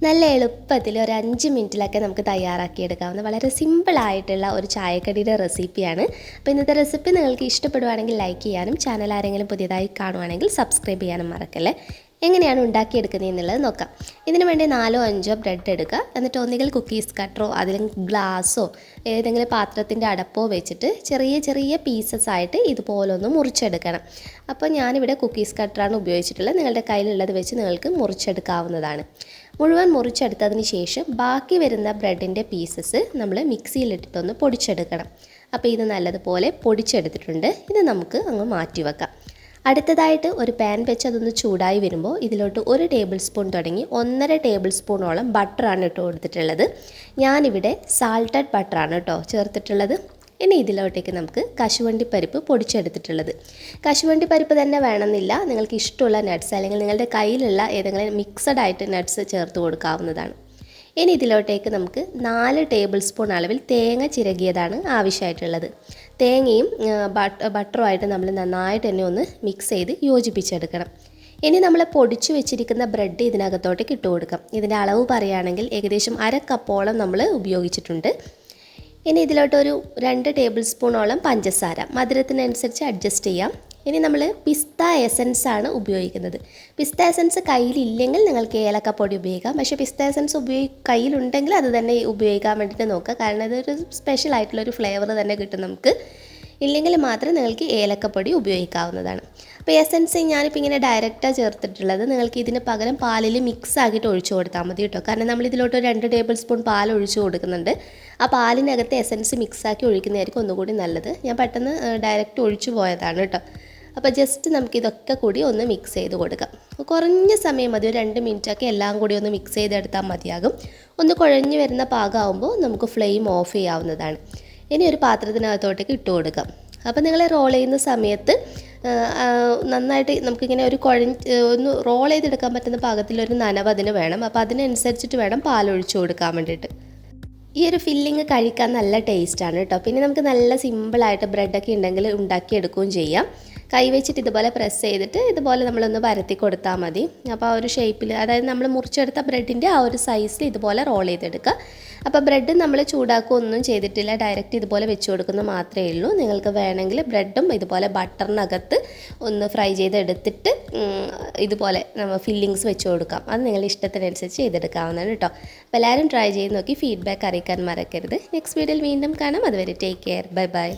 നല്ല എളുപ്പത്തിൽ ഒരു 5 മിനിറ്റിലൊക്കെ നമുക്ക് തയ്യാറാക്കിയെടുക്കാവുന്ന വളരെ സിമ്പിളായിട്ടുള്ള ഒരു ചായക്കടിയുടെ റെസിപ്പിയാണ്. അപ്പോൾ ഇന്നത്തെ റെസിപ്പി നിങ്ങൾക്ക് ഇഷ്ടപ്പെടുവാണെങ്കിൽ ലൈക്ക് ചെയ്യാനും ചാനൽ ആരെങ്കിലും പുതിയതായി കാണുവാണെങ്കിൽ സബ്സ്ക്രൈബ് ചെയ്യാനും മറക്കല്ലേ. എങ്ങനെയാണ് ഉണ്ടാക്കിയെടുക്കുന്നത് എന്നുള്ളത് നോക്കാം. ഇതിനു വേണ്ടി 4-5 ബ്രെഡ് എടുക്കുക. എന്നിട്ട് ഒന്നുകിൽ കുക്കീസ് കട്ടറോ അതിലെങ്കിൽ ഗ്ലാസ്സോ ഏതെങ്കിലും പാത്രത്തിൻ്റെ അടപ്പോ വെച്ചിട്ട് ചെറിയ ചെറിയ പീസസ് ആയിട്ട് ഇതുപോലൊന്ന് മുറിച്ചെടുക്കണം. അപ്പോൾ ഞാനിവിടെ കുക്കീസ് കട്ടറാണ് ഉപയോഗിച്ചിട്ടുള്ളത്. നിങ്ങളുടെ കയ്യിലുള്ളത് വെച്ച് നിങ്ങൾക്ക് മുറിച്ചെടുക്കാവുന്നതാണ്. മുഴുവൻ മുറിച്ചെടുത്തതിന് ശേഷം ബാക്കി വരുന്ന ബ്രെഡിൻ്റെ പീസസ് നമ്മൾ മിക്സിയിലിട്ടിട്ടൊന്ന് പൊടിച്ചെടുക്കണം. അപ്പോൾ ഇത് നല്ലതുപോലെ പൊടിച്ചെടുത്തിട്ടുണ്ട്. ഇത് നമുക്ക് അങ്ങ് മാറ്റി വെക്കാം. അടുത്തതായിട്ട് ഒരു പാൻ വെച്ച് അതൊന്ന് ചൂടായി വരുമ്പോൾ ഇതിലോട്ട് 1 ടേബിൾ സ്പൂൺ തുടങ്ങി 1.5 ടേബിൾ സ്പൂണോളം ബട്ടറാണ് ഇട്ട് കൊടുത്തിട്ടുള്ളത്. ഞാനിവിടെ സാൾട്ടഡ് ബട്ടറാണ് കേട്ടോ ചേർത്തിട്ടുള്ളത്. ഇനി ഇതിലോട്ടേക്ക് നമുക്ക് കശുവണ്ടി പരിപ്പ് പൊടിച്ചെടുത്തിട്ടുള്ളത്. കശുവണ്ടി പരിപ്പ് തന്നെ വേണമെന്നില്ല, നിങ്ങൾക്ക് ഇഷ്ടമുള്ള നട്ട്സ് അല്ലെങ്കിൽ നിങ്ങളുടെ കയ്യിലുള്ള ഏതെങ്കിലും മിക്സഡ് ആയിട്ട് നട്ട്സ് ചേർത്ത് കൊടുക്കാവുന്നതാണ്. ഇനി ഇതിലോട്ടേക്ക് നമുക്ക് 4 ടേബിൾ സ്പൂൺ അളവിൽ തേങ്ങ ചിരകിയതാണ് ആവശ്യമായിട്ടുള്ളത്. തേങ്ങയും ബട്ടറുമായിട്ട് നമ്മൾ നന്നായിട്ട് തന്നെ ഒന്ന് മിക്സ് ചെയ്ത് യോജിപ്പിച്ചെടുക്കണം. ഇനി നമ്മൾ പൊടിച്ചു വെച്ചിരിക്കുന്ന ബ്രെഡ് ഇതിനകത്തോട്ടേക്ക് ഇട്ട് കൊടുക്കാം. ഇതിൻ്റെ അളവ് പറയുകയാണെങ്കിൽ ഏകദേശം 1/2 കപ്പോളം നമ്മൾ ഉപയോഗിച്ചിട്ടുണ്ട്. ഇനി ഇതിലോട്ടൊരു 2 ടേബിൾ സ്പൂണോളം പഞ്ചസാര മധുരത്തിനനുസരിച്ച് അഡ്ജസ്റ്റ് ചെയ്യാം. ഇനി നമ്മൾ പിസ്ത എസൻസ് ആണ് ഉപയോഗിക്കുന്നത്. പിസ്ത എസൻസ് കയ്യിലില്ലെങ്കിൽ നിങ്ങൾക്ക് ഏലക്കപ്പൊടി ഉപയോഗിക്കാം. പക്ഷേ പിസ്ത എസൻസ് കയ്യിലുണ്ടെങ്കിൽ അത് തന്നെ ഉപയോഗിക്കാൻ വേണ്ടിയിട്ട് നോക്കുക. കാരണം ഇതൊരു സ്പെഷ്യൽ ആയിട്ടുള്ളൊരു ഫ്ലേവർ തന്നെ കിട്ടും നമുക്ക്. ഇല്ലെങ്കിൽ മാത്രം നിങ്ങൾക്ക് ഏലക്കപ്പൊടി ഉപയോഗിക്കാവുന്നതാണ്. അപ്പോൾ എസൻസ് ഞാനിപ്പോൾ ഇങ്ങനെ ഡയറക്റ്റാണ് ചേർത്തിട്ടുള്ളത്. നിങ്ങൾക്ക് ഇതിന് പകരം പാലിൽ മിക്സ് ആക്കിയിട്ട് ഒഴിച്ചു കൊടുത്താൽ മതി കേട്ടോ. കാരണം നമ്മൾ ഇതിലോട്ട് 2 ടേബിൾ സ്പൂൺ പാൽ ഒഴിച്ചു കൊടുക്കുന്നുണ്ട്. ആ പാലിനകത്ത് എസൻസ് മിക്സാക്കി ഒഴിക്കുന്നതായിരിക്കും ഒന്നുകൂടി നല്ലത്. ഞാൻ പെട്ടെന്ന് ഡയറക്റ്റ് ഒഴിച്ചു പോയതാണ് കേട്ടോ. അപ്പോൾ ജസ്റ്റ് നമുക്കിതൊക്കെ കൂടി ഒന്ന് മിക്സ് ചെയ്ത് കൊടുക്കാം. കുറഞ്ഞ സമയം മതി, ഒരു 2 മിനിറ്റൊക്കെ എല്ലാം കൂടി ഒന്ന് മിക്സ് ചെയ്തെടുത്താൽ മതിയാകും. ഒന്ന് കുഴഞ്ഞു വരുന്ന പാകമാകുമ്പോൾ നമുക്ക് ഫ്ലെയിം ഓഫ് ചെയ്യാവുന്നതാണ്. ഇനി ഒരു പാത്രത്തിനകത്തോട്ടേക്ക് ഇട്ട് കൊടുക്കാം. അപ്പോൾ നിങ്ങൾ റോൾ ചെയ്യുന്ന സമയത്ത് നന്നായിട്ട് നമുക്കിങ്ങനെ ഒന്ന് റോൾ ചെയ്തെടുക്കാൻ പറ്റുന്ന പാകത്തിലൊരു നനവ് അതിന് വേണം. അപ്പോൾ അതിനനുസരിച്ചിട്ട് വേണം പാലൊഴിച്ച് കൊടുക്കാൻ വേണ്ടിയിട്ട്. ഈ ഒരു ഫില്ലിങ് കഴിക്കാൻ നല്ല ടേസ്റ്റാണ് കേട്ടോ. പിന്നെ നമുക്ക് നല്ല സിമ്പിളായിട്ട് ബ്രെഡൊക്കെ ഉണ്ടെങ്കിൽ ഉണ്ടാക്കിയെടുക്കുകയും ചെയ്യാം. കൈ വെച്ചിട്ട് ഇതുപോലെ പ്രസ് ചെയ്തിട്ട് ഇതുപോലെ നമ്മളൊന്ന് പരത്തി കൊടുത്താൽ മതി. അപ്പോൾ ആ ഒരു ഷേപ്പിൽ, അതായത് നമ്മൾ മുറിച്ചെടുത്ത ബ്രെഡിൻ്റെ ആ ഒരു സൈസിൽ ഇതുപോലെ റോൾ ചെയ്തെടുക്കുക. അപ്പോൾ ബ്രെഡ് നമ്മൾ ചൂടാക്കുകയൊന്നും ചെയ്തിട്ടില്ല, ഡയറക്റ്റ് ഇതുപോലെ വെച്ച് കൊടുക്കുന്നത് മാത്രമേ ഉള്ളൂ. നിങ്ങൾക്ക് വേണമെങ്കിൽ ബ്രെഡും ഇതുപോലെ ബട്ടറിനകത്ത് ഒന്ന് ഫ്രൈ ചെയ്തെടുത്തിട്ട് ഇതുപോലെ നമ്മൾ ഫില്ലിങ്സ് വെച്ച് കൊടുക്കാം. അത് നിങ്ങളുടെ ഇഷ്ടത്തിനനുസരിച്ച് ചെയ്തെടുക്കാവുന്നതാണ് കേട്ടോ. അപ്പോൾ എല്ലാവരും ട്രൈ ചെയ്ത് നോക്കി ഫീഡ്ബാക്ക് അറിയിക്കാൻ മറക്കരുത്. നെക്സ്റ്റ് വീഡിയോയിൽ വീണ്ടും കാണാം. അതുവരെ ടേക്ക് കെയർ, ബൈ ബൈ.